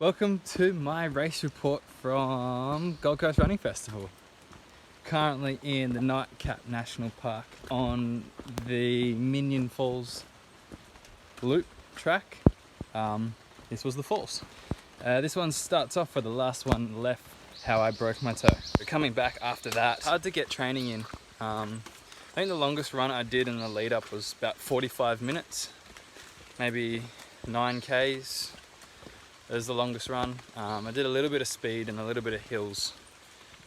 Welcome to my race report from Gold Coast Running Festival. Currently in the Nightcap National Park on the Minion Falls loop track. This was the falls. This one starts off where the last one left, how I broke my toe. Coming back after that, hard to get training in. I think the longest run I did in the lead up was about 45 minutes, maybe 9 Ks. It was the longest run. I did a little bit of speed and a little bit of hills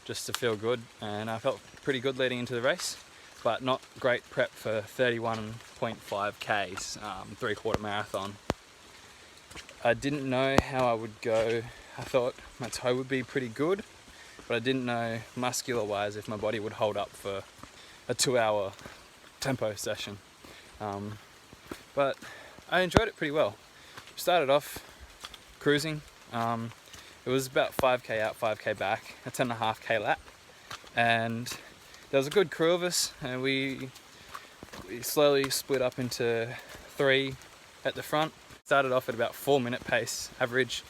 just to feel good, and I felt pretty good leading into the race, but not great prep for 31.5 Ks, 3/4 marathon. I didn't know how I would go. I thought my toe would be pretty good, but I didn't know muscular wise if my body would hold up for a 2-hour tempo session. But I enjoyed it pretty well. Started off cruising. It was about 5k out, 5k back, a 10.5k lap, and there was a good crew of us, and we slowly split up into 3 at the front. Started off at about 4-minute pace average,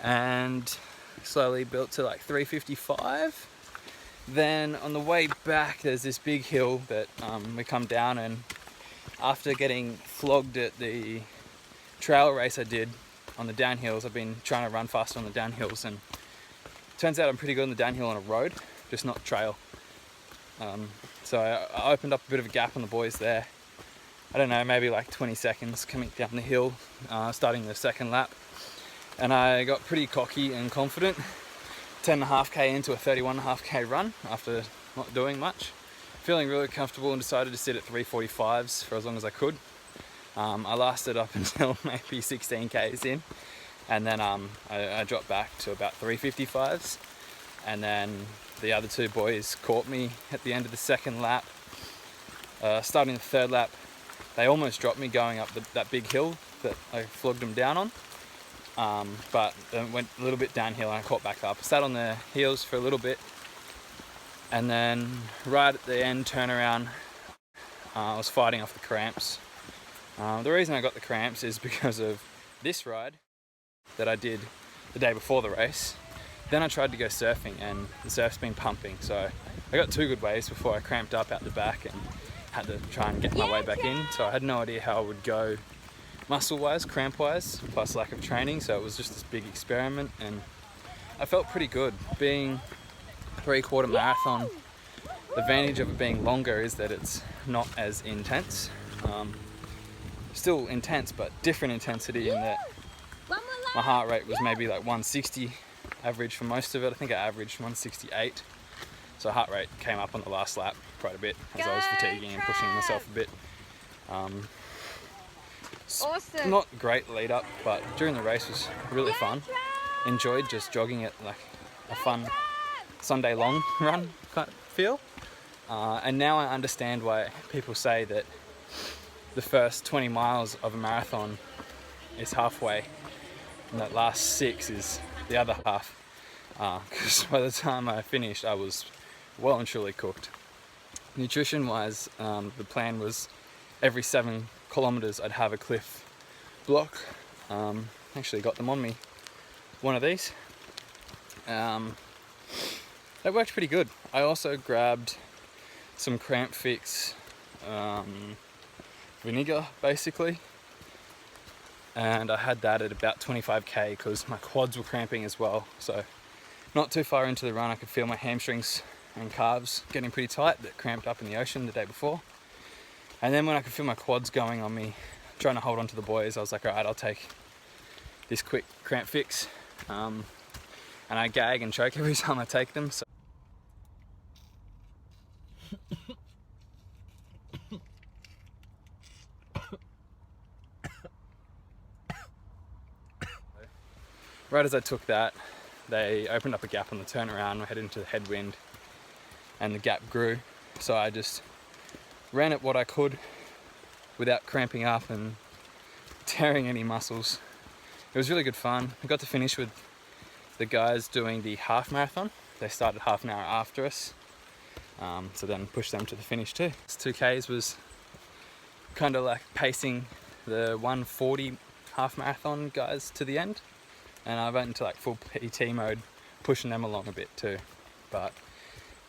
and slowly built to like 3:55. Then on the way back, there's this big hill that we come down, and after getting flogged at the trail race I did on the downhills, I've been trying to run faster on the downhills, and turns out I'm pretty good on the downhill on a road, just not trail. So I opened up a bit of a gap on the boys there. I don't know, maybe like 20 seconds coming down the hill, starting the second lap, and I got pretty cocky and confident. 10.5k into a 31.5k run after not doing much, feeling really comfortable, and decided to sit at 3:45s for as long as I could. I lasted up until maybe 16 Ks in, and then I dropped back to about 3:55s, and then the other 2 boys caught me at the end of the second lap. Starting the third lap, they almost dropped me going up that big hill that I flogged them down on, but then went a little bit downhill and I caught back up. I sat on their heels for a little bit, and then right at the end turnaround, I was fighting off the cramps. The reason I got the cramps is because of this ride that I did the day before the race. Then I tried to go surfing, and the surf's been pumping, so I got 2 good waves before I cramped up out the back and had to try and get my way back in. So I had no idea how I would go muscle-wise, cramp-wise, plus lack of training, so it was just this big experiment, and I felt pretty good. Being 3/4 marathon, the advantage of it being longer is that it's not as intense. Still intense, but different intensity in that my heart rate was maybe like 160 average for most of it. I think I averaged 168. So heart rate came up on the last lap quite a bit as I was fatiguing and pushing myself a bit. Awesome. Not great lead up, but during the race was really fun. Enjoyed just jogging it, like a fun Sunday long run kind of feel. And now I understand why people say that the first 20 miles of a marathon is halfway, and that last 6 is the other half. Because by the time I finished, I was well and truly cooked. Nutrition wise, the plan was every 7 kilometers I'd have a Clif block. Actually got them on me, one of these. That worked pretty good. I also grabbed some cramp fix vinegar basically, and I had that at about 25k because my quads were cramping as well. So not too far into the run, I could feel my hamstrings and calves getting pretty tight, that cramped up in the ocean the day before. And then when I could feel my quads going on me, trying to hold on to the boys, I was like, all right, I'll take this quick cramp fix. And I gag and choke every time I take them. So right as I took that, they opened up a gap on the turnaround. We headed into the headwind, and the gap grew. So I just ran at what I could without cramping up and tearing any muscles. It was really good fun. I got to finish with the guys doing the half marathon. They started half an hour after us, so then pushed them to the finish too. 2Ks was kind of like pacing the 1:40 half marathon guys to the end. and I went into like full PT mode, pushing them along a bit too. But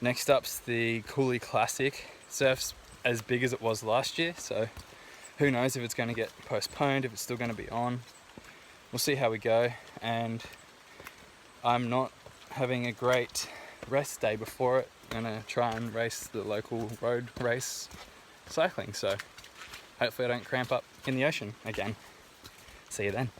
next up's the Cooley Classic. Surf's as big as it was last year, so who knows if it's going to get postponed, if it's still going to be on. We'll see how we go, and I'm not having a great rest day before it. I'm going to try and race the local road race cycling, so hopefully I don't cramp up in the ocean again. See you then.